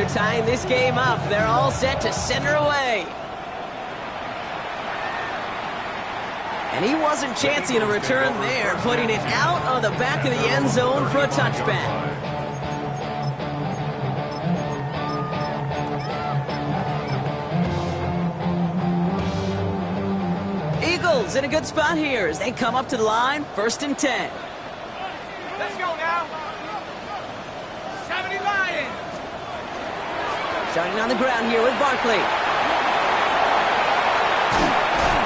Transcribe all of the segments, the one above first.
they're tying this game up. They're all set to center away. And he wasn't chancing a return there, putting it out of the back of the end zone for a touchback. Eagles in a good spot here as they come up to the line, 1st and 10. Let's go now. 70 Lions. Starting on the ground here with Barkley.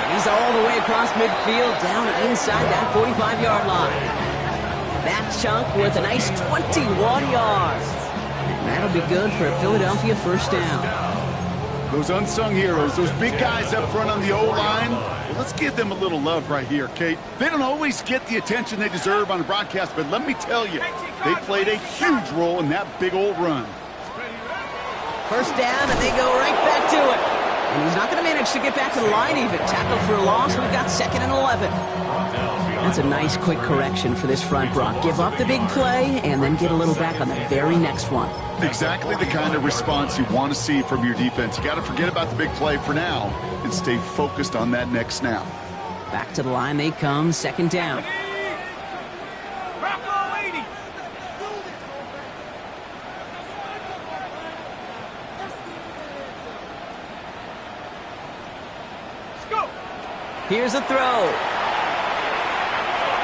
And he's all the way across midfield, down inside that 45-yard line. That chunk worth a nice 21 yards. And that'll be good for a Philadelphia 1st down. Those unsung heroes, those big guys up front on the O-line, well, let's give them a little love right here, Kate. They don't always get the attention they deserve on the broadcast, but let me tell you, they played a huge role in that big old run. 1st down, and they go right back to it. And he's not going to manage to get back to the line even. Tackled for a loss. We've got 2nd and 11. That's a nice quick correction for this front, Brock. Give up the big play and then get a little back on the very next one. Exactly the kind of response you want to see from your defense. You got to forget about the big play for now and stay focused on that next snap. Back to the line they come, 2nd down. Here's a throw.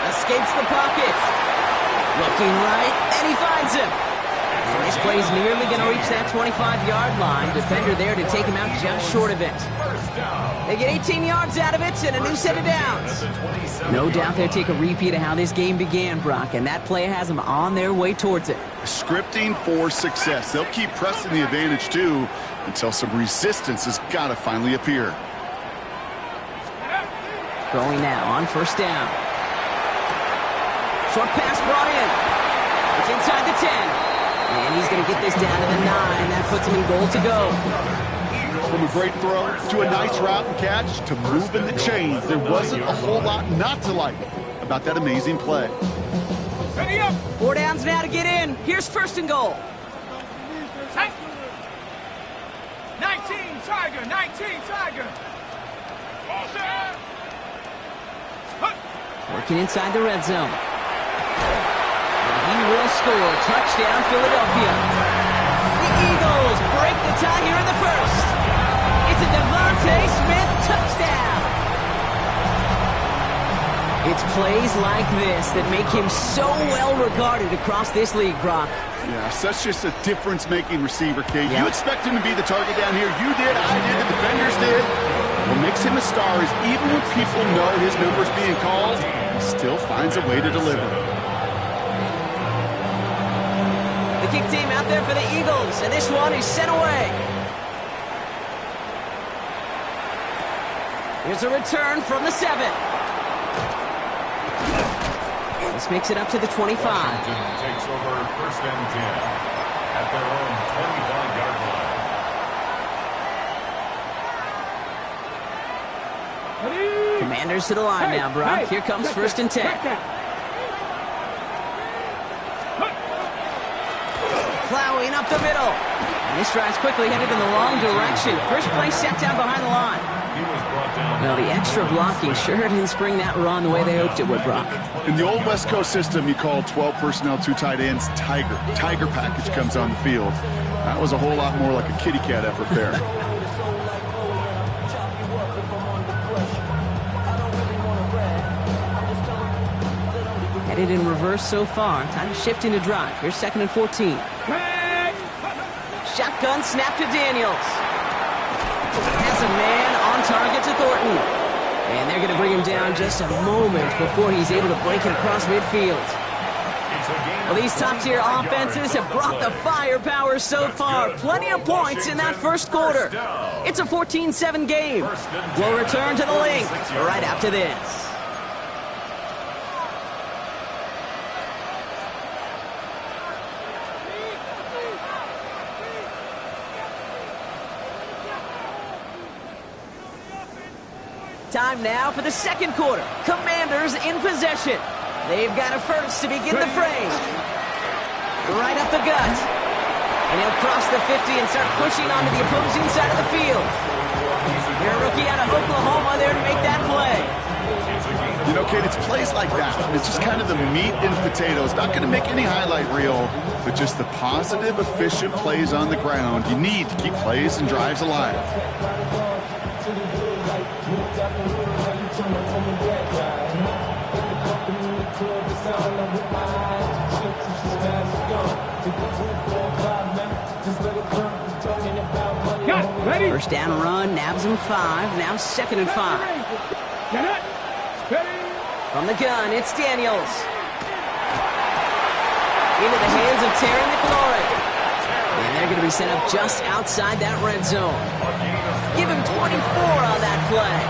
Escapes the pocket. Looking right, and he finds him. And this play's nearly going to reach that 25-yard line. Defender there to take him out just short of it. They get 18 yards out of it and a new set of downs. No doubt they'll take a repeat of how this game began, Brock, and that play has them on their way towards it. Scripting for success. They'll keep pressing the advantage, too, until some resistance has got to finally appear. Going now on 1st down. Short pass brought in. It's inside the 10. And he's going to get this down to the 9. That puts him in goal to go. From a great throw to a nice route and catch to moving the chains, there wasn't a whole lot not to like about that amazing play. 4 downs now to get in. Here's 1st and goal. 19 Tiger, 19 Tiger. Working inside the red zone. And he will score. Touchdown, Philadelphia. The Eagles break the tie here in the 1st. It's a Devontae Smith touchdown. It's plays like this that make him so well regarded across this league, Brock. Yeah, such just a difference-making receiver, Kate. You expect him to be the target down here. You did, I did, the defenders did. What makes him a star is even when people know his number's being called, he still finds a way to deliver. The kick team out there for the Eagles, and this one is sent away. Here's a return from the 7. This makes it up to the 25. Takes over 1st and 10 at their own 25-yard line. Commanders to the line now, Brock. Here comes 1st and 10. Plowing up the middle. And this drive's quickly headed in the wrong direction. First play set down behind the line. Well, the extra blocking sure didn't spring that run the way they hoped it would, Brock. In the old West Coast system, you call 12 personnel, 2 tight ends, Tiger. Tiger package comes on the field. That was a whole lot more like a kitty cat effort there. Headed in reverse so far. Time to shift into drive. Here's 2nd and 14. Shotgun snap to Daniels. Has a man on target to Thornton. And they're going to bring him down just a moment before he's able to break it across midfield. Well, these top-tier offenses have brought the firepower so far. Plenty of points in that 1st quarter. It's a 14-7 game. We'll return to the link right after this. Time now for the 2nd quarter. Commanders in possession. They've got a 1st to begin the frame. Right up the gut. And he'll cross the 50 and start pushing onto the opposing side of the field. You're a rookie out of Oklahoma there to make that play. You know, Kate, it's plays like that. It's just kind of the meat and potatoes. Not going to make any highlight reel, but just the positive, efficient plays on the ground. You need to keep plays and drives alive. First down run, nabs him 5. Now 2nd and 5. From the gun, it's Daniels. Into the hands of Terry McLaurin. And they're going to be set up just outside that red zone. Give him 24 on that play.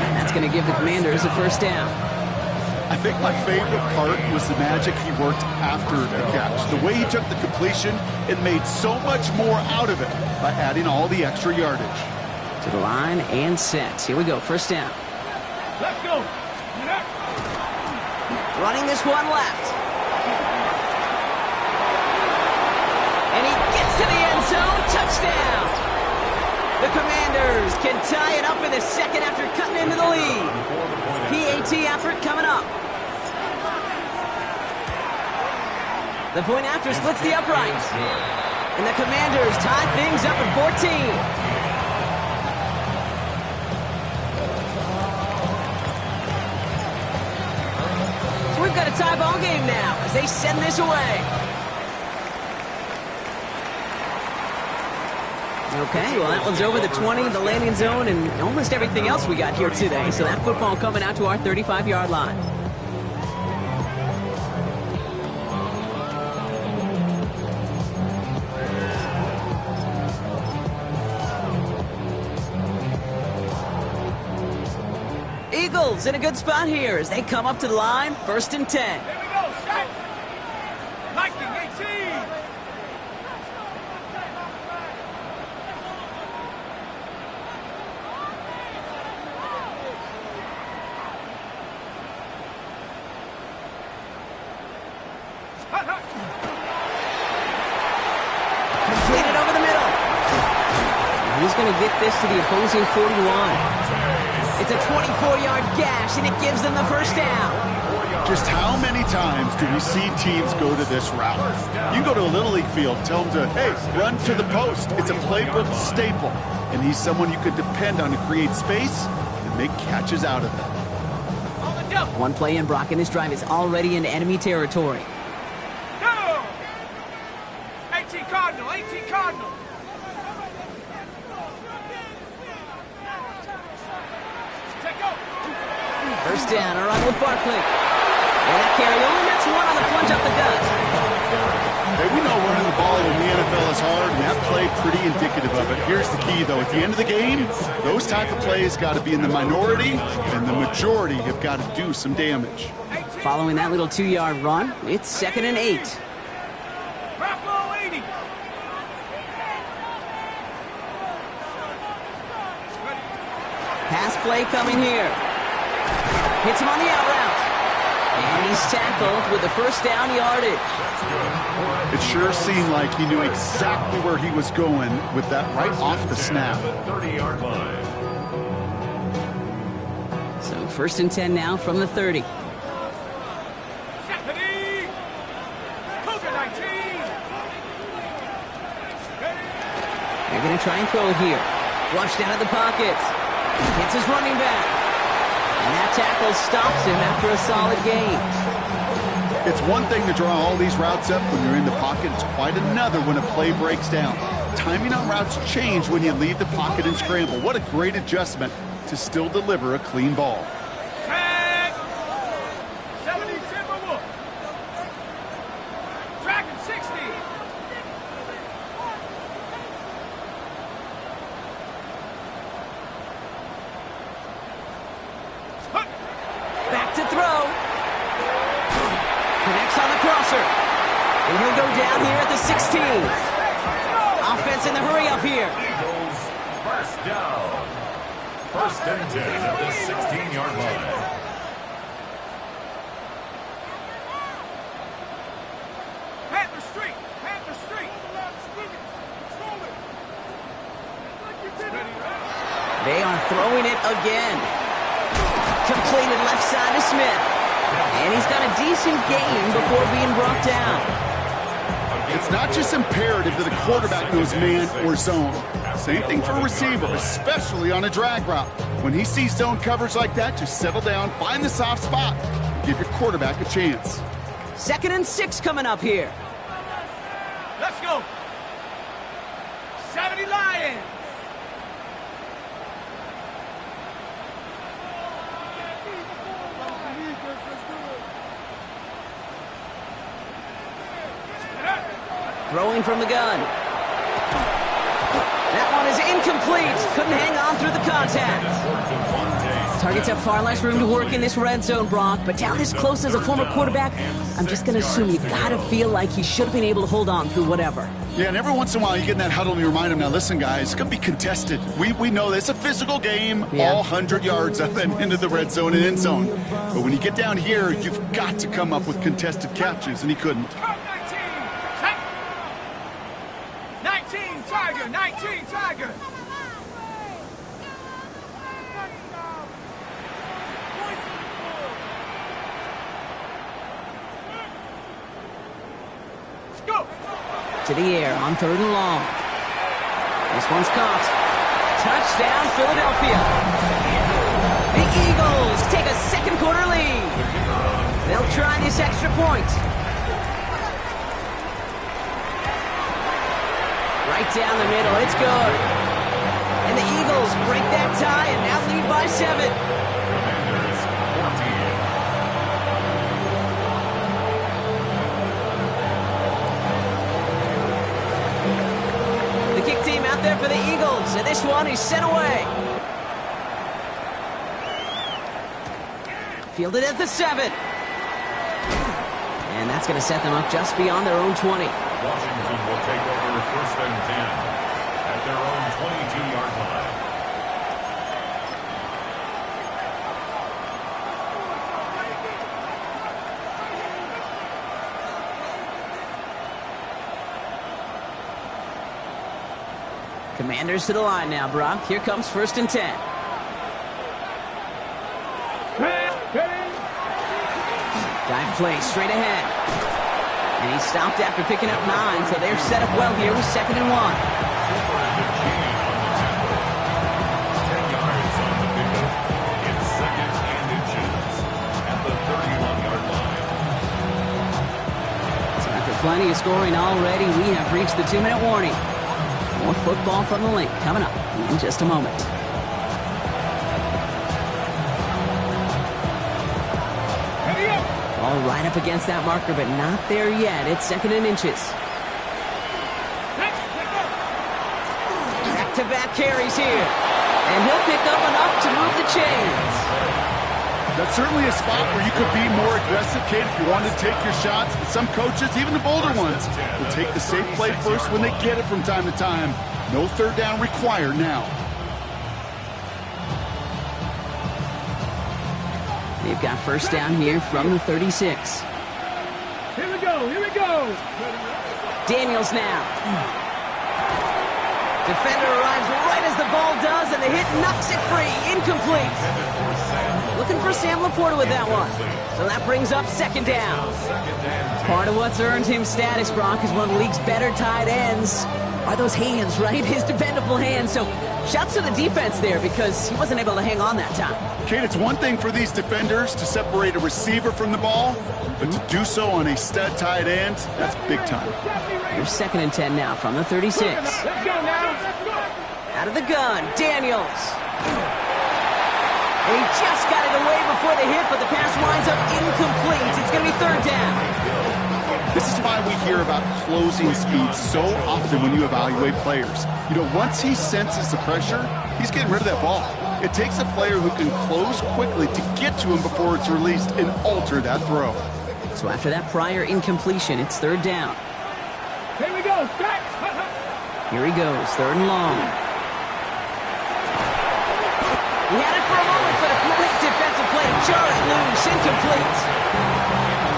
And that's going to give the Commanders a first down. I think my favorite part was the magic he worked after the catch. The way he took the completion and made so much more out of it by adding all the extra yardage. To the line and set. Here we go, first down. Let's go. Running this one left. And he gets to the end zone. Touchdown. The Commanders can tie it up in the second after cutting into the lead. PAT effort coming up. The point after splits the uprights. And the Commanders tie things up at 14. We've got a tie ball game now as they send this away. Okay, well, that one's over the 20, the landing zone, and almost everything else we got here today. So that football coming out to our 35-yard line. Eagles in a good spot here as they come up to the line, 1st and 10. Here we go, set. Viking 18. Completed over the middle. He's going to get this to the opposing 41. It's a 24-yard gash, and it gives them the first down. Just how many times do we see teams go to this route? You go to a Little League field, tell them to, hey, run to the post. It's a playbook staple, and he's someone you could depend on to create space and make catches out of it. One play in, Brock, and this drive is already into enemy territory. Go! 18 Cardinal, 18 Cardinal. First down, a run with Barkley. And that carry only makes one on the plunge up the gut. Hey, we know running the ball in the NFL is hard, and that play pretty indicative of it. Here's the key, though. At the end of the game, those type of plays got to be in the minority, and the majority have got to do some damage. Following that little 2-yard run, it's 2nd and 8. Bravo 80. Pass play coming here. Hits him on the out route. And he's tackled with the first down yardage. It sure seemed like he knew exactly where he was going with that right off the snap. 30-yard line. So 1st and 10 now from the 30. Stephanie. Cougar 19. They're going to try and throw it here. Flushed out of the pocket. Hits his running back. And that tackle stops him after a solid gain. It's one thing to draw all these routes up when you're in the pocket. It's quite another when a play breaks down. Timing on routes change when you leave the pocket and scramble. What a great adjustment to still deliver a clean ball. Tag. 70 Timberwolf. Dragon 60. Back to throw. Connects on the crosser. And he'll go down here at the 16. Offense in the hurry up here. Eagles, first down. 1st and 10 at the 16-yard line. Panther Street. Panther Street. They are throwing it again. Completed left side to Smith. And he's got a decent gain before being brought down. It's not just imperative that a quarterback knows man or zone. Same thing for a receiver, especially on a drag route. When he sees zone coverage like that, just settle down, find the soft spot, give your quarterback a chance. 2nd and 6 coming up here. Let's go. 70 Lions. Throwing from the gun. That one is incomplete. Couldn't hang on through the contact. Targets have far less room to work in this red zone, Brock, but down this close as a former quarterback, I'm just going to assume you got to feel like he should have been able to hold on through whatever. Yeah, and every once in a while you get in that huddle and you remind him, now listen, guys, it's going to be contested. We know this. It's a physical game, all 100 yards up and into the red zone and end zone. But when you get down here, you've got to come up with contested catches, and he couldn't. 19 Tiger, 19 Tiger. Go. To the air on 3rd and long. This one's caught. Touchdown, Philadelphia. The Eagles take a second quarter lead. They'll try this extra point. Right down the middle, it's good. And the Eagles break that tie and now lead by 7. The kick team out there for the Eagles, and this one is sent away. Fielded at the 7. And that's going to set them up just beyond their own 20. Washington will take over 1st and 10 at their own 22-yard line. Commanders to the line now, Brock. Here comes 1st and 10. Dive play straight ahead. And he stopped after picking up 9, so they're set up well here with 2nd and 1. 10 yards on the pickup. It's 2nd and inches at the 31-yard line. So after plenty of scoring already, we have reached the 2-minute warning. More football from the link coming up in just a moment. All right up against that marker, but not there yet. It's 2nd and inches. Back-to-back carries here. And he'll pick up enough to move the chains. That's certainly a spot where you could be more aggressive, Kate, if you wanted to take your shots. But some coaches, even the bolder ones, will take the safe play first when they get it from time to time. No 3rd down required now. They've got 1st down here from the 36. Here we go, here we go. Daniels now. Defender arrives right as the ball does, and the hit knocks it free. Incomplete. Looking for Sam Laporta with that one. So that brings up 2nd down. Part of what's earned him status, Brock, is one of the league's better tight ends. Are those hands, right? His dependable hands. So shouts to the defense there because he wasn't able to hang on that time. Kate, it's one thing for these defenders to separate a receiver from the ball, but to do so on a stud tight end, that's big time. Here's 2nd and 10 now from the 36. Let's go now. Out of the gun, Daniels. And he just got it away before the hit, but the pass winds up incomplete. It's going to be 3rd down. This is why we hear about closing speed so often when you evaluate players. You know, once he senses the pressure, he's getting rid of that ball. It takes a player who can close quickly to get to him before it's released and alter that throw. So after that prior incompletion, it's 3rd down. Here we go. Here he goes, 3rd and long. He had it for a moment, but a quick defensive play. Jar it loose, incomplete.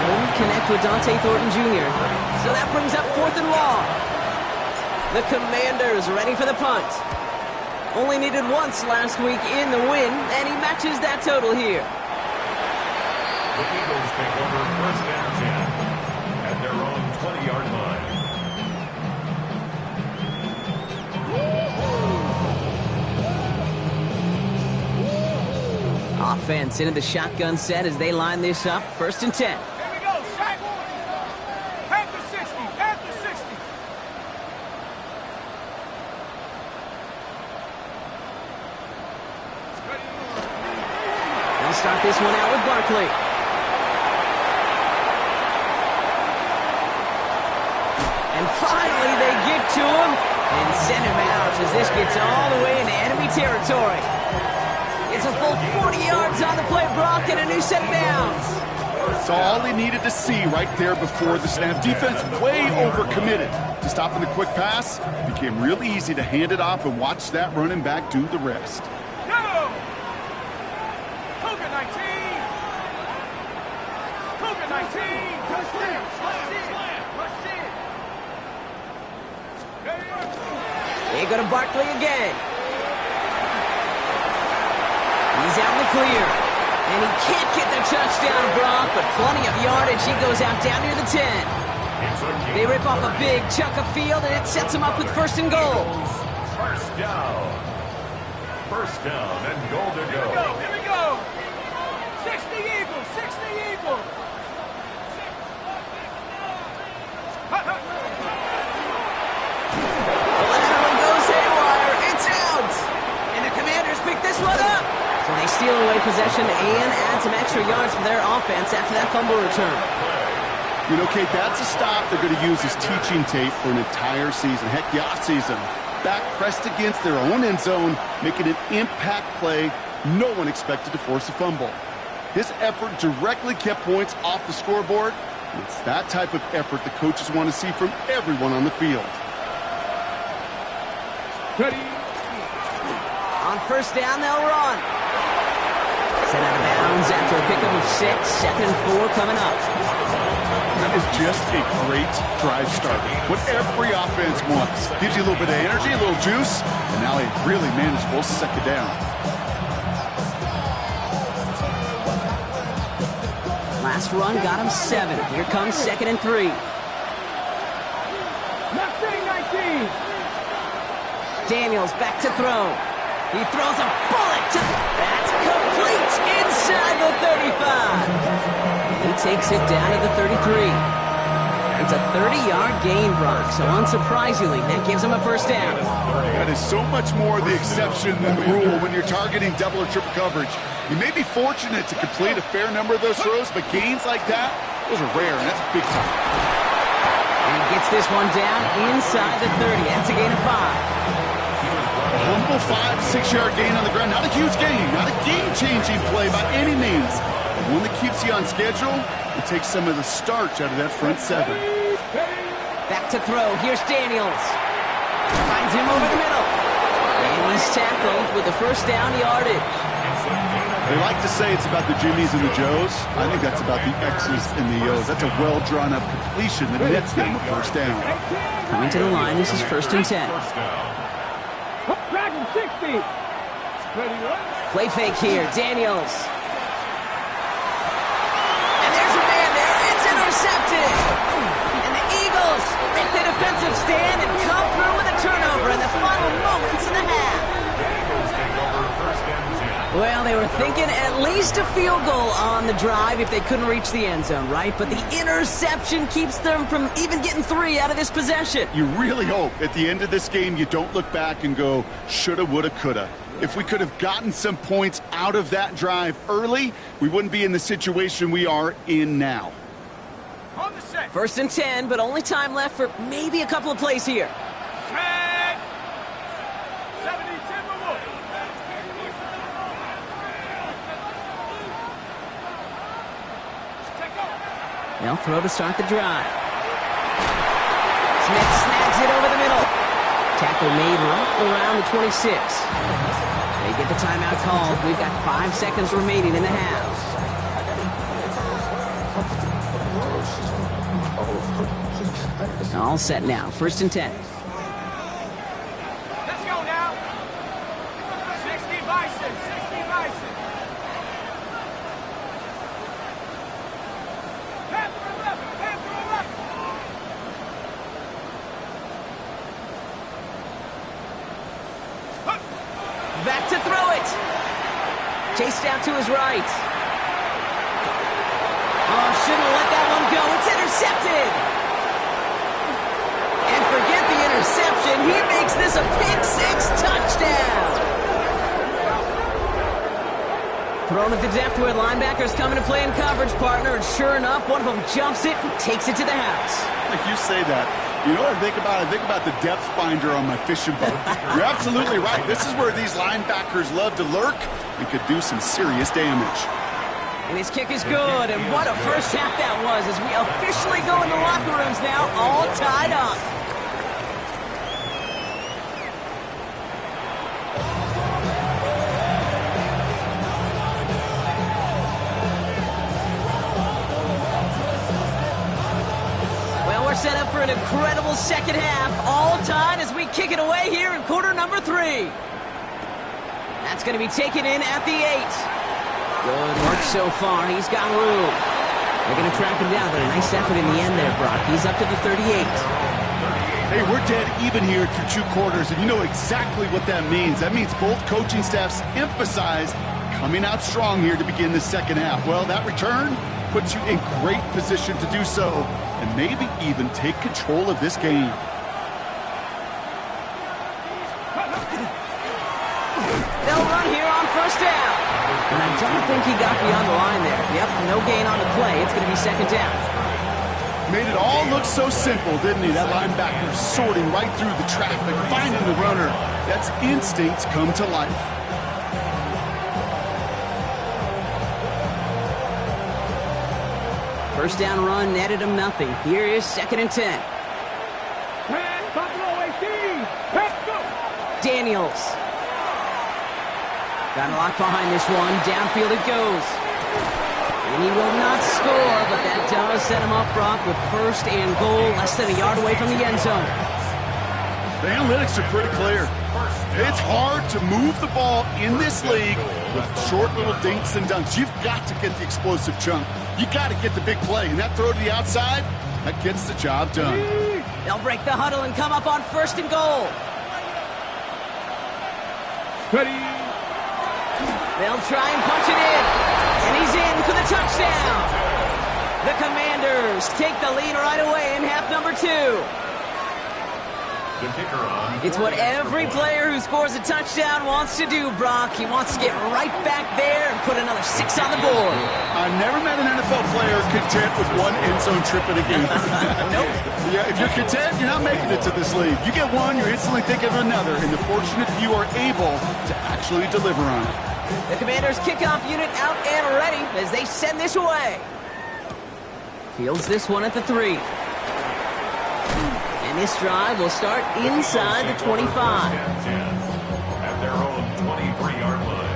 Couldn't connect with Dante Thornton Jr. So that brings up 4th and long. The Commanders ready for the punt. Only needed once last week in the win, and he matches that total here. The Eagles take over 1st and 10 at their own 20-yard line. Offense into the shotgun set as they line this up. 1st and 10. Here we go, sack. Panther 60, Panther 60. They'll start this one out with Barkley. And finally they get to him and send him out as this gets all the way into enemy territory. It's a full 40 yards on the play, Brock, and a new set of downs. It's all he needed to see right there before the snap. Defense way overcommitted to stopping the quick pass. It became really easy to hand it off and watch that running back do the rest. Go! Cougar 19. Cougar 19. Rush in. Rush in. They go to Barkley again. He's out in the clear. And he can't get the touchdown, Brock, but plenty of yardage. He goes out down near the 10. They rip off a big chunk of field, and it sets them up with 1st and goal. First down. 1st down and goal to go. Here we go. 60 Eagles, 60 Eagles. The lateral goes haywire. It's out. And the Commanders pick this one up. So they steal away possession and add some extra yards for their offense after that fumble return. You know, Kate, that's a stop they're going to use as teaching tape for an entire season. Heck, the offseason. Back pressed against their own end zone, making an impact play. No one expected to force a fumble. This effort directly kept points off the scoreboard. It's that type of effort the coaches want to see from everyone on the field. Ready. On 1st down, they'll run. Sent out of bounds after a pickup of 6. 2nd and 4 coming up. That is just a great drive starter. What every offense wants. Gives you a little bit of energy, a little juice, and now a really manageable 2nd down. Last run got him 7. Here comes 2nd and 3. Mustang 19. Daniels back to throw. He throws a bullet to... That's complete inside the 35. He takes it down to the 33. It's a 30-yard gain, Brock, so unsurprisingly, that gives him a 1st down. That is so much more the exception than the rule when you're targeting double or triple coverage. You may be fortunate to complete a fair number of those throws, but gains like that, those are rare, and that's big time. And he gets this one down inside the 30. That's a gain of 5. A humble 5-6-yard gain on the ground. Not a huge gain, not a game-changing play by any means. But one that keeps you on schedule and takes some of the starch out of that front 7. Back to throw. Here's Daniels. Finds him over the middle. And he's tackled with the 1st down yardage. They like to say it's about the Jimmies and the Joes. I think that's about the X's and the O's. That's a well-drawn-up completion that nets them a 1st down. Coming to the line, this is 1st and 10. Dragon 60. Play fake here. Daniels. And there's a man there. It's intercepted. And the Eagles make the defensive stand and come through with a turnover in the final moments of the half. Well, they were thinking at least a field goal on the drive if they couldn't reach the end zone, right? But the interception keeps them from even getting 3 out of this possession. You really hope at the end of this game you don't look back and go, shoulda, woulda, coulda. If we could have gotten some points out of that drive early, we wouldn't be in the situation we are in now. On the set. 1st and 10, but only time left for maybe a couple of plays here. Set. 70 Timberwolves. They'll throw to start the drive. Smith snags it over the middle. Tackle made right around the 26. They get the timeout called. We've got 5 seconds remaining in the half. All set now. 1st and 10. Let's go now. Chased out to his right. Oh, shouldn't let that one go. It's intercepted. And forget the interception. He makes this a pick six touchdown. Thrown at the depth where linebackers coming to play in coverage, partner. And sure enough, one of them jumps it and takes it to the house. Like you say that. You know what I think about? I think about the depth finder on my fishing boat. You're absolutely right. This is where these linebackers love to lurk and could do some serious damage. And his kick is good. And what a first half that was as we officially go in the locker rooms now, all tied up. Set up for an incredible second half, all tied as we kick it away here in quarter number 3. That's going to be taken in at the 8. Good work so far. He's got room. They're going to track him down, but a nice effort in the end there, Brock. He's up to the 38. Hey, we're dead even here through 2 quarters, and you know exactly what that means. That means both coaching staffs emphasize coming out strong here to begin the second half. Well, that return puts you in great position to do so, and maybe even take control of this game. They'll run here on first down. And I don't think he got beyond the line there. Yep, no gain on the play. It's going to be second down. Made it all look so simple, didn't he? That linebacker sorting right through the traffic, finding the runner. That's instincts come to life. First down run netted him nothing. Here is second and 10. Daniels. Got a lock behind this one. Downfield it goes. And he will not score, but that does set him up, Brock, with first and goal, less than a yard away from the end zone. The analytics are pretty clear. It's hard to move the ball in this league with short little dinks and dunks. You've got to get the explosive chunk. You got to get the big play, and that throw to the outside, that gets the job done. They'll break the huddle and come up on first and goal. Ready. They'll try and punch it in, and he's in for the touchdown. The Commanders take the lead right away in half number 2. The kicker on. It's what every player who scores a touchdown wants to do, Brock. He wants to get right back there and put another 6 on the board. I've never met an NFL player content with one end zone trip in a game. Nope. Yeah, if you're content, you're not making it to this league. You get one, you're instantly thinking of another, and the fortunate few are able to actually deliver on it. The Commanders' kickoff unit out and ready as they send this away. Fields this one at the 3. And this drive will start inside the 25. At their own 23-yard line.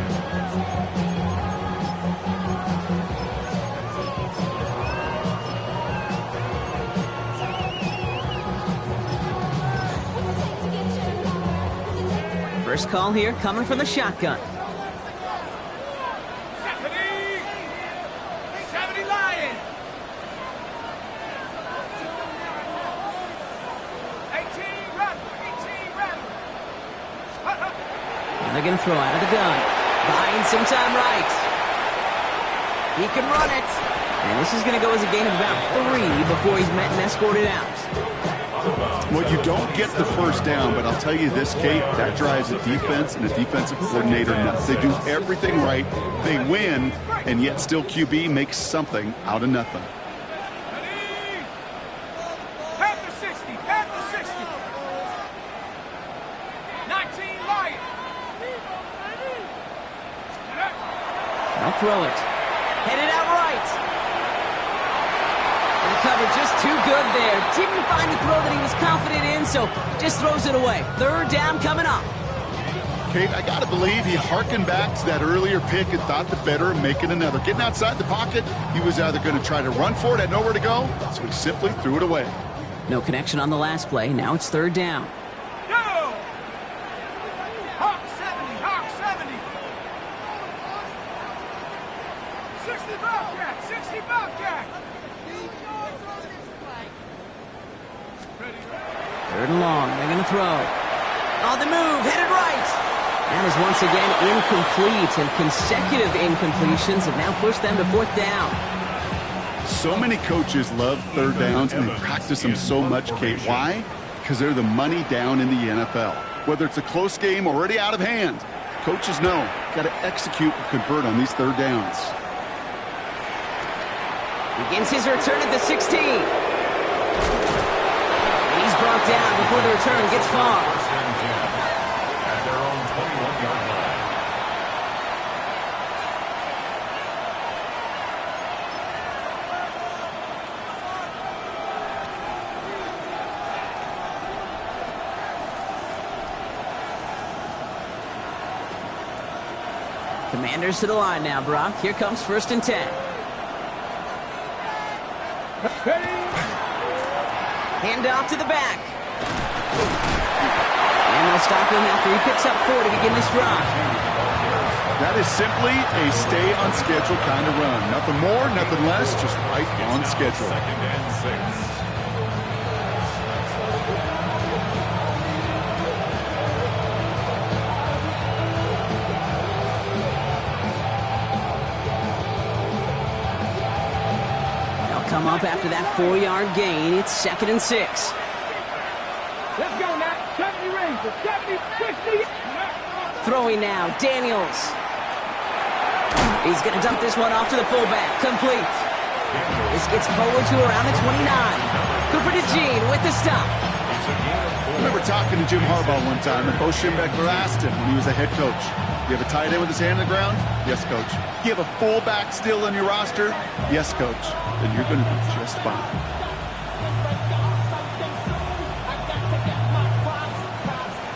First call here coming from the shotgun. 70 Lions. 18 Rebels. And they're going to throw out of the gun. Buying some time right. He can run it. And this is going to go as a gain of about 3 before he's met and escorted out. Well, you don't get the first down, but I'll tell you this, Kate, that drives a defense and a defensive coordinator nuts. They do everything right. They win, and yet still QB makes something out of nothing. Half the 60. 19 Lions. I'll throw it. Headed out right. And the cover just too good there. Didn't find the throw that he was confident in, so just throws it away. Third down coming up. Kate, I got to believe he harkened back to that earlier pick and thought the better of making another. Getting outside the pocket, he was either going to try to run for it, had nowhere to go, so he simply threw it away. No connection on the last play. Now it's third down. Go! Hawk 70. 60 Bobcat. 60 Bobcat. Third and long. They're going to throw. On the move. Headed right. That is once again incomplete, and consecutive incompletions have now pushed them to 4th down. So many coaches love third downs, and they practice them so much, Kate. Why? Because they're the money down in the NFL. Whether it's a close game already out of hand, coaches know got to execute and convert on these third downs. Begins his return at the 16. And he's brought down before the return gets far. At their own 21-yard line. Commanders to the line now, Brock. Here comes 1st and 10. Hand off to the back. And they'll stop him after he picks up 4 to begin this drive. That is simply a stay on schedule kind of run. Nothing more, nothing less, just right on schedule. 2nd and 6. Come up after that 4-yard gain. It's 2nd and 6. Let's go now. 70 Rangers. 70, 60. Throwing now, Daniels. He's going to dump this one off to the fullback. Complete. This gets forward to around the 29. Cooper to Gene with the stop. I remember talking to Jim Harbaugh one time, and Bo Schembechler asked him when he was a head coach, you have a tight end with his hand on the ground? Yes, coach. You have a fullback still on your roster? Yes, coach. Then you're going to be just fine.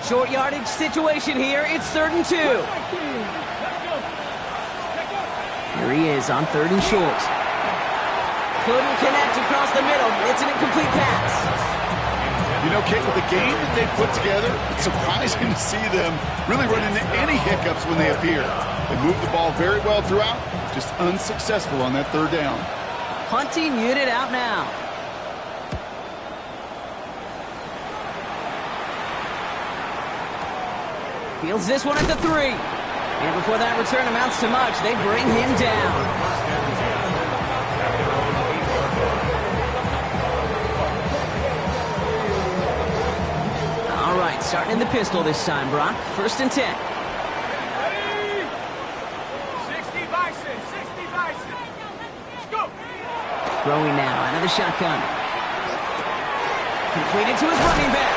Short yardage situation here. It's 3rd and 2. Here he is on 3rd and short. Couldn't connect across the middle. It's an incomplete pass. You know, Kate, with the game that they put together, it's surprising to see them really run into any hiccups when they appear. They move the ball very well throughout, just unsuccessful on that 3rd down. Punting unit out now. Fields this one at the 3. And before that return amounts to much, they bring him down. All right, starting in the pistol this time, Brock. 1st and 10. 60 Bison. 60 Bison. Let's go. Throwing now out of the shotgun. Completed to his running back.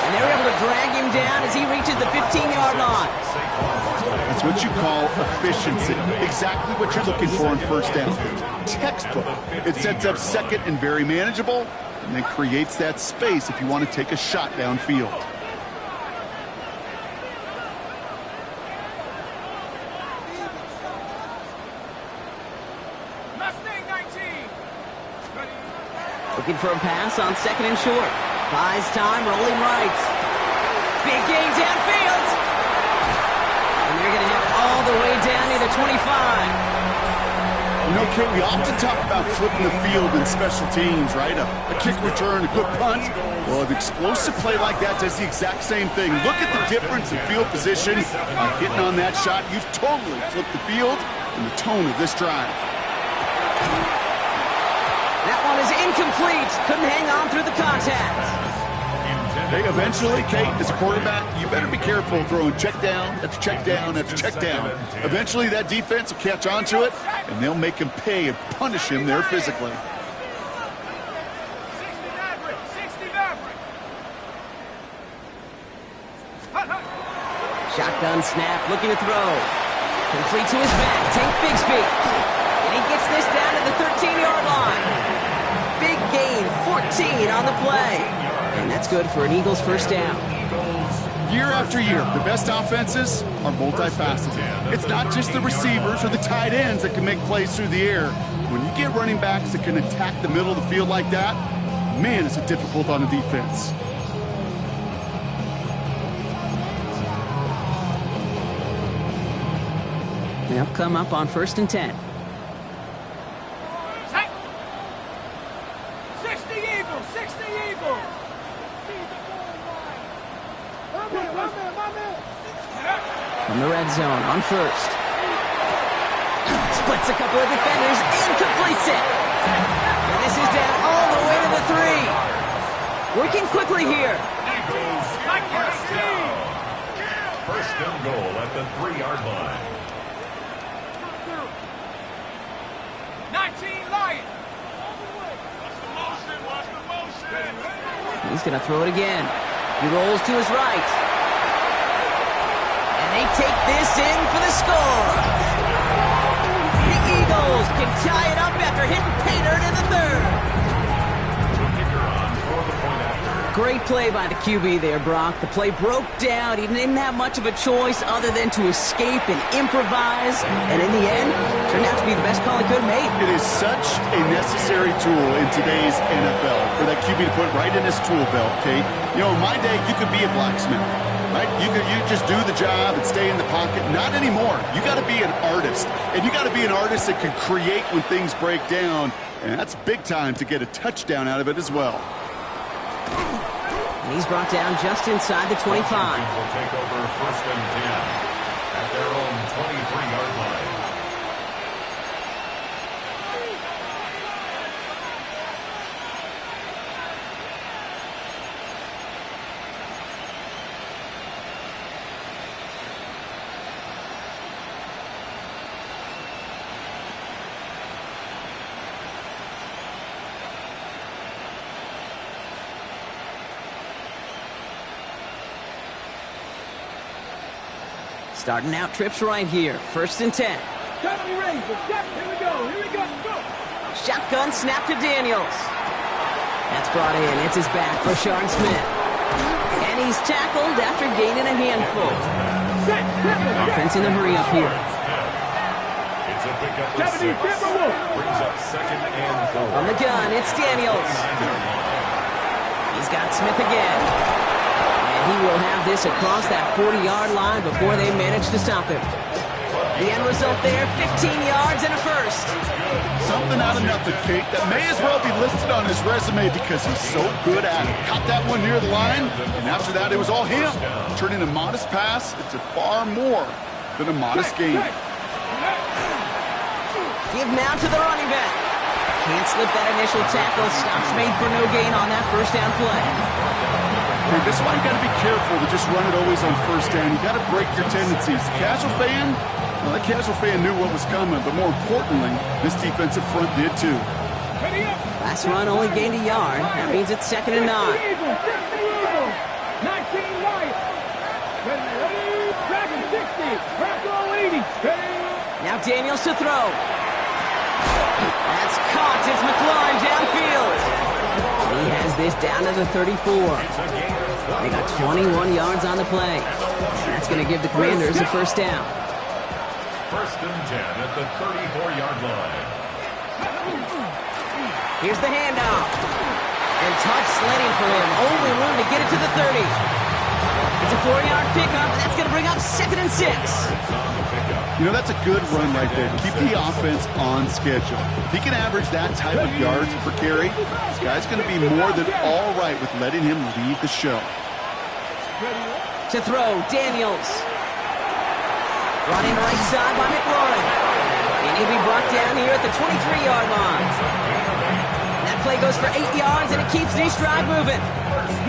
And they're able to drag him down as he reaches the 15-yard line. That's what you call efficiency. Exactly what you're looking for in 1st down. Textbook. It sets up 2nd and very manageable, and then creates that space if you want to take a shot downfield. Mustang 19. Looking for a pass on 2nd and short. Buys time, rolling right. Big gain downfield. And they're going to have it all the way down near the 25. You know, Kate, we often talk about flipping the field in special teams, right? A kick return, a good punt. Well, an explosive play like that does the exact same thing. Look at the difference in field position. By hitting on that shot, you've totally flipped the field and the tone of this drive. That one is incomplete. Couldn't hang on through the contact. Hey, eventually, Kate, as a quarterback, you better be careful throwing check down after check down after check down. Eventually, that defense will catch on to it, and they'll make him pay and punish him there physically. 60 Maverick. 60 Maverick. Hut, hut. Shotgun snap, looking to throw. Complete to his back, Tank Bigsby. And he gets this down to the 13-yard line. Big gain, 14 on the play. And that's good for an Eagles 1st down. Year after year, the best offenses are multifaceted. It's not just the receivers or the tight ends that can make plays through the air. When you get running backs that can attack the middle of the field like that, man, is it difficult on the defense. They'll come up on 1st and 10. 60 Eagles. 60 Eagles. From the red zone on first. Splits a couple of defenders and completes it. And this is down all the way to the 3. Working quickly here. First and goal at the 3-yard line. 19 Lions. He's going to throw it again. He rolls to his right. And they take this in for the score. The Eagles can tie it up after hitting pay dirt in the 3rd. The kicker on for the point after. Great play by the QB there, Brock. The play broke down. He didn't have much of a choice other than to escape and improvise. And in the end, turned out to be the best call he could have made. It is such a necessary tool in today's NFL for that QB to put right in his tool belt, Kate. You know, in my day, you could be a blacksmith, right? You just do the job and stay in the pocket. Not anymore. You got to be an artist. And you got to be an artist that can create when things break down. And that's big time to get a touchdown out of it as well. And he's brought down just inside the 25. Will take over first and 10 at their own 23-yard line. Starting out trips right here. First and 10. Here we go. Shotgun snap to Daniels. That's brought in. It's his back for Sean Smith. And he's tackled after gaining a handful. Offense in a hurry up here. It's a pickup of 6. Brings up second and 4. On the gun, it's Daniels. He's got Smith again. And he will have this across that 40-yard line before they manage to stop him. The end result there, 15 yards and a first. Something out of nothing, Kate. That may as well be listed on his resume because he's so good at it. Caught that one near the line, and after that, it was all him. Turning a modest pass into far more than a modest gain. Give now to the running back. Can't slip that initial tackle. Stops made for no gain on that first down play. Hey, this is why you got to be careful to just run it always on first down. You got to break your tendencies. The casual fan, well, the casual fan knew what was coming, but more importantly, this defensive front did too. Last run only gained a yard. That means it's second and 9. Now Daniels to throw. That's caught. It's McLaurin downfield. He has this down to the 34. They got 21 yards on the play. That's going to give the Commanders a first down. First and 10 at the 34-yard line. Here's the handoff. And tough sledding for him. Only room to get it to the 30. It's a 4-yard pickup, and that's going to bring up second and 6. You know, that's a good run right there. Keep the offense on schedule. If he can average that type of yards per carry, this guy's going to be more than all right with letting him lead the show. To throw, Daniels. Running right side by McLaurin. And he'll be brought down here at the 23-yard line. That play goes for 8 yards, and it keeps this drive moving.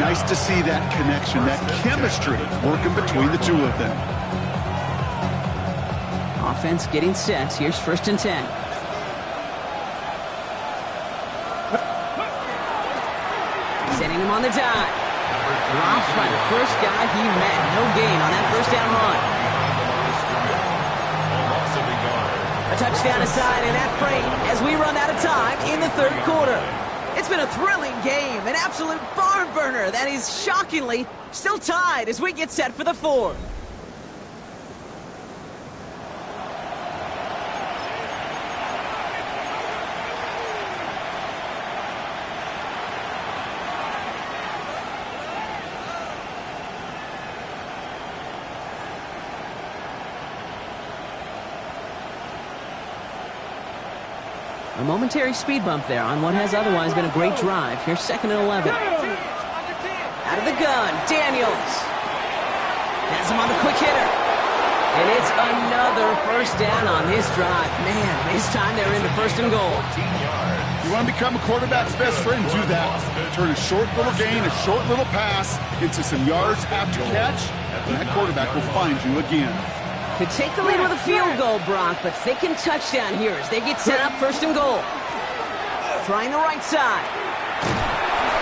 Nice to see that connection, that chemistry working between the two of them. Offense getting set. Here's first and 10. Setting him on the dive. Drops by the first guy he met. No gain on that first down run. A touchdown aside in that frame as we run out of time in the third quarter. It's been a thrilling game, an absolute barn burner that is shockingly still tied as we get set for the fourth. A momentary speed bump there on what has otherwise been a great drive. Here's second and 11. Out of the gun, Daniels. Has him on the quick hitter. And it's another first down on this drive. Man, this time they're into first and goal. You want to become a quarterback's best friend, do that. Turn a short little gain, a short little pass into some yards after catch, and that quarterback will find you again. Could take the lead with a field goal, Brock, but thinking touchdown here as they get set up first and goal. Trying the right side.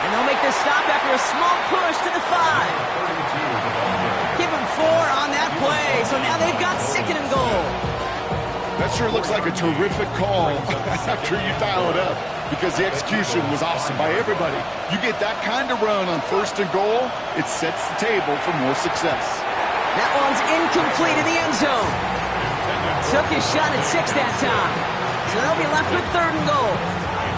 And they'll make this stop after a small push to the 5. Give him 4 on that play, so now they've got second and goal. That sure looks like a terrific call after you dial it up, because the execution was awesome by everybody. You get that kind of run on first and goal, it sets the table for more success. That one's incomplete in the end zone. Took his shot at 6 that time. So they'll be left with third and goal.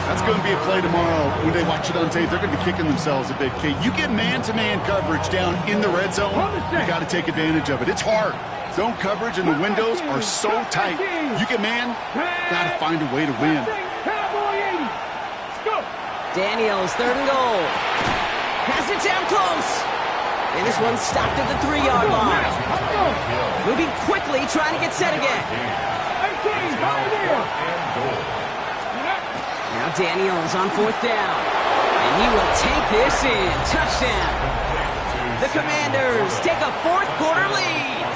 That's going to be a play tomorrow. When they watch it on tape, they're going to be kicking themselves a bit, Kate. You get man-to-man coverage down in the red zone, you got to take advantage of it. It's hard. Zone coverage and the windows are so tight. You get man, got to find a way to win. Daniels, third and goal. Pass it down close. And this one's stopped at the 3-yard line. Moving quickly, trying to get set again. Now Daniels on fourth down. And he will take this in. Touchdown. The Commanders take a fourth quarter lead.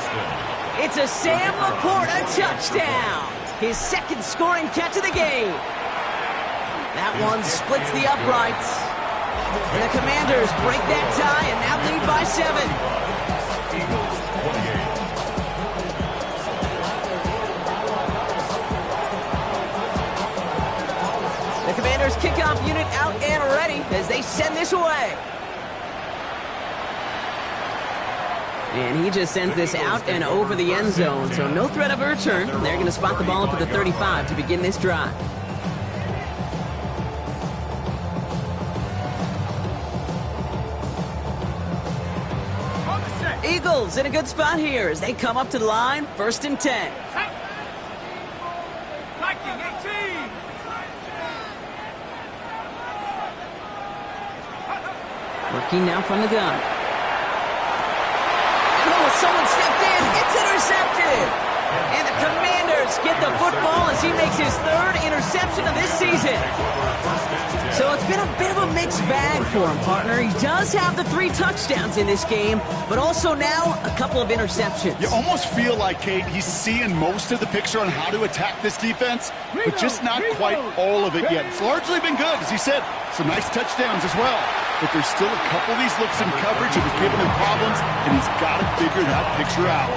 It's a Sam Laporta touchdown. His second scoring catch of the game. That one splits the uprights. And the Commanders break that tie and now lead by 7. The Commanders kickoff unit out and ready as they send this away. And he just sends this out and over the end zone, so no threat of a return. They're going to spot the ball up at the 35 to begin this drive. Eagles in a good spot here as they come up to the line, first and 10. Viking 18. Working now from the gun. Oh, someone stepped in. It's intercepted. And the Commanders get the football as he makes his third interception of this season. So it's been a bit of a mixed bag for him, partner. He does have the 3 touchdowns in this game, but also now a couple of interceptions. You almost feel like, Kate, he's seeing most of the picture on how to attack this defense, but just not quite all of it yet. It's largely been good, as you said. Some nice touchdowns as well. But there's still a couple of these looks in coverage that are giving him problems, and he's got to figure that picture out.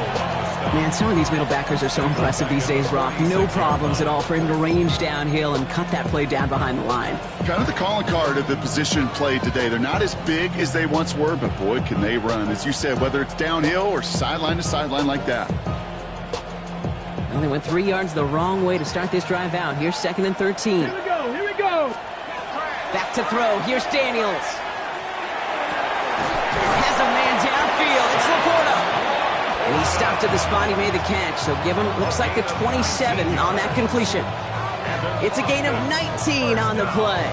Man, some of these middle backers are so impressive these days, Brock. No problems at all for him to range downhill and cut that play down behind the line. Kind of the calling card of the position played today. They're not as big as they once were, but boy, can they run. As you said, whether it's downhill or sideline to sideline like that. Well, they went 3 yards the wrong way to start this drive out. Here's second and 13. Here we go. Here we go. Back to throw. Here's Daniels. Has a man downfield. It's Laporta. And he stopped at the spot he made the catch. So give him, looks like the 27 on that completion. It's a gain of 19 on the play.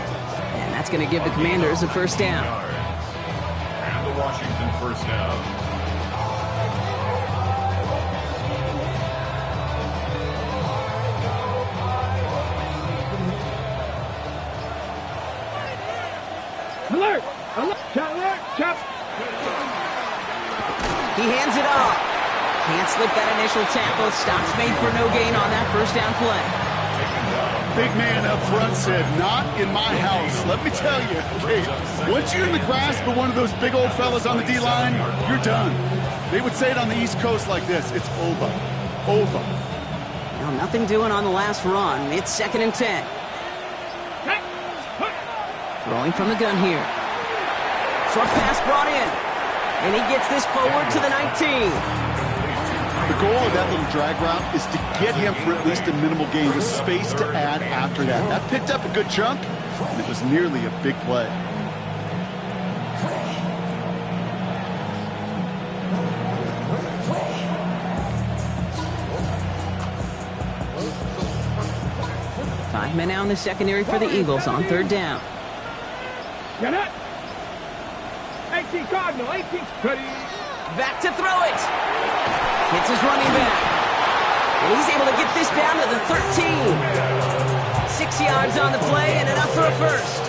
And that's going to give the Commanders a first down. And the Washington first down. Alert! Alert! Alert! Chop! He hands it off. Can't slip that initial tackle. Stops made for no gain on that first down play. Big man up front said, not in my house. Let me tell you, Kate, once you're in the grasp of one of those big old fellas on the D-line, you're done. They would say it on the East Coast like this, it's over. Over. Well, nothing doing on the last run. It's second and 10. Throwing from the gun here. Short pass brought in. And he gets this forward to the 19. The goal of that little drag route is to get him for at least a minimal gain with space to add after that. That picked up a good chunk, and it was nearly a big play. Five men out in the secondary for the Eagles on third down. Get it! 18 Cardinal, 18. Ready. Back to throw it. Hits his running back. And he's able to get this down to the 13. 6 yards on the play and enough for a first.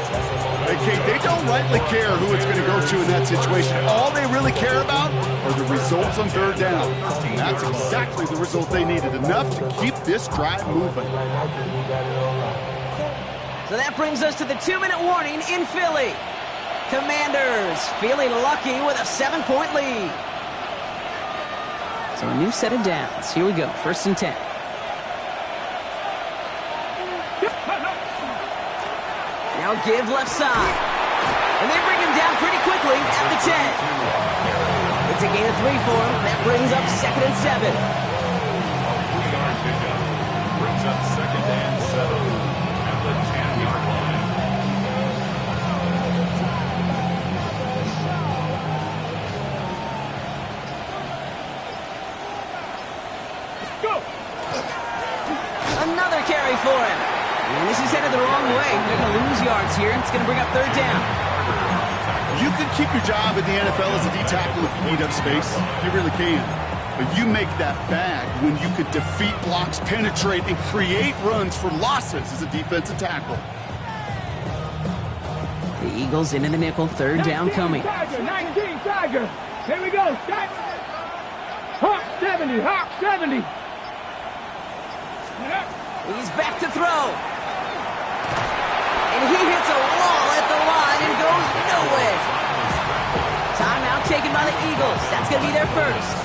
Hey, Kate, they don't rightly care who it's going to go to in that situation. All they really care about are the results on third down. And that's exactly the result they needed, enough to keep this drive moving. So that brings us to the 2-minute warning in Philly. Commanders feeling lucky with a 7-point lead. So a new set of downs. Here we go, 1st and 10. Now give left side. And they bring him down pretty quickly at the 10. It's a gain of 3 for him. That brings up 2nd and 7. 3-yard pickup brings up 2nd and 7 at the 10-yard line. Go! Another carry for him. And this is headed the wrong way. They're going to lose yards here. It's going to bring up 3rd down. You can keep your job in the NFL as a D-tackle if you eat up space. You really can. But you make that bag when you could defeat blocks, penetrate, and create runs for losses as a defensive tackle. The Eagles into the nickel. 3rd down coming. Tiger, 19, Tiger. Here we go. Hawk 70, Hawk 70. He's back to throw. And he hits a wall at the line and goes nowhere. Timeout taken by the Eagles. That's going to be their first.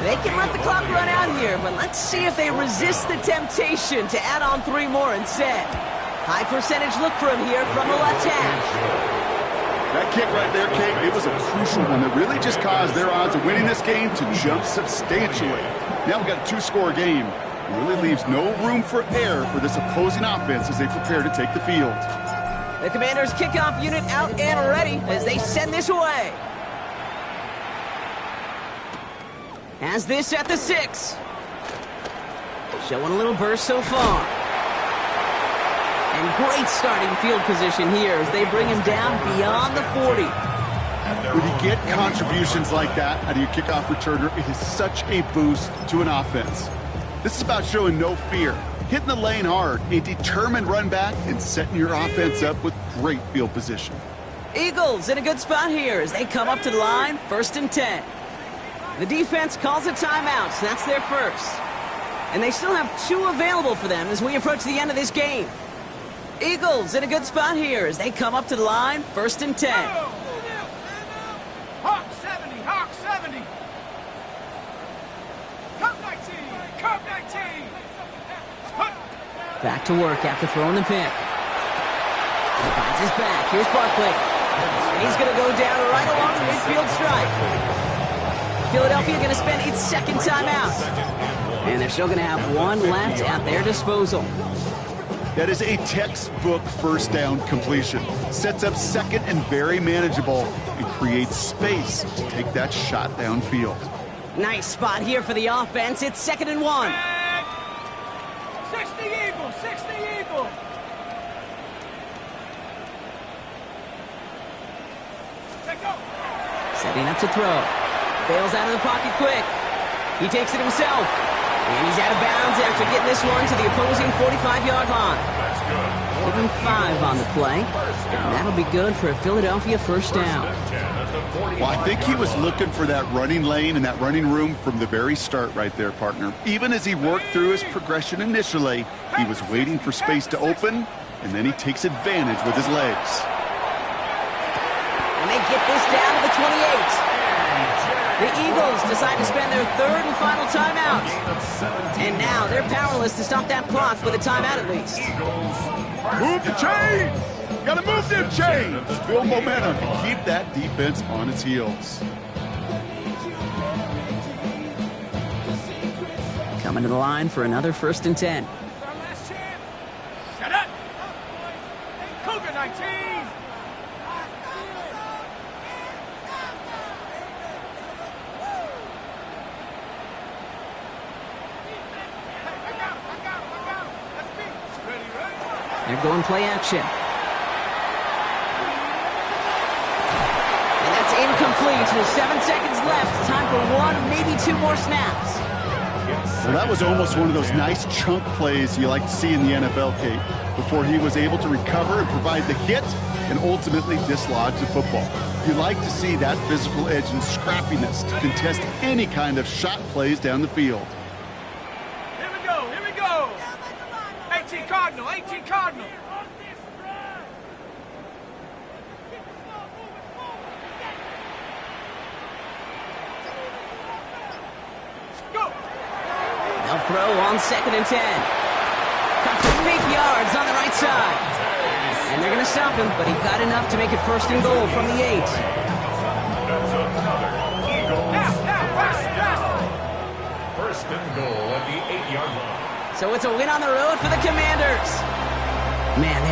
They can let the clock run out here, but let's see if they resist the temptation to add on 3 more instead. High percentage look for him here from the left hash. That kick right there, Kate, it was a crucial one that really just caused their odds of winning this game to jump substantially. Now we've got a 2-score game. It really leaves no room for error for this opposing offense as they prepare to take the field. The Commanders' kickoff unit out and ready as they send this away. Has this at the 6. Showing a little burst so far. And great starting field position here as they bring him down beyond the 40. When you get contributions like that out of your kickoff returner, it is such a boost to an offense. This is about showing no fear, hitting the lane hard, a determined run back, and setting your offense up with great field position. Eagles in a good spot here as they come up to the line, 1st and 10. The defense calls a timeout, so that's their first. And they still have 2 available for them as we approach the end of this game. Eagles in a good spot here as they come up to the line, 1st and 10. Hawk 70, Hawk 70. Cup 19, Cup 19. Back to work after throwing the pick. He finds his back. Here's Barkley. And he's going to go down right along the midfield stripe. Philadelphia going to spend its 2nd timeout. And they're still going to have 1 left at their disposal. That is a textbook 1st down completion. Sets up 2nd and very manageable and creates space to take that shot downfield. Nice spot here for the offense. It's 2nd and 1. 60 Eagles, 60 Eagles. Take go. Setting up to throw. Bails out of the pocket quick. He takes it himself. And he's out of bounds after getting this one to the opposing 45-yard line. That's good. Give him 5 on the play. And that'll be good for a Philadelphia 1st down. Well, I think he was looking for that running lane and that running room from the very start right there, partner. Even as he worked through his progression initially, he was waiting for space to open, and then he takes advantage with his legs. And they get this down to the 28. The Eagles decide to spend their 3rd and final timeout. And now they're powerless to stop that clock with a timeout at least. Move the chains! Gotta move them chains! Build momentum and keep that defense on its heels. Coming to the line for another 1st and 10. Our last chance. Shut up. Cougar 19. They're going play action. And that's incomplete. With 7 seconds left. Time for 1, maybe 2 more snaps. Well, that was almost one of those nice chunk plays you like to see in the NFL, Kate, before he was able to recover and provide the hit and ultimately dislodge the football. You like to see that physical edge and scrappiness to contest any kind of shot plays down the field. Here we go, here we go. 18 Cardinal, 18 Cardinal. Go. They'll throw on 2nd and 10. Got for big yards on the right side. And they're going to stop him, but he got enough to make it 1st and goal from the 8. That's another Eagles. First and goal at the 8-yard line. So it's a win on the road for the Commanders. Man, they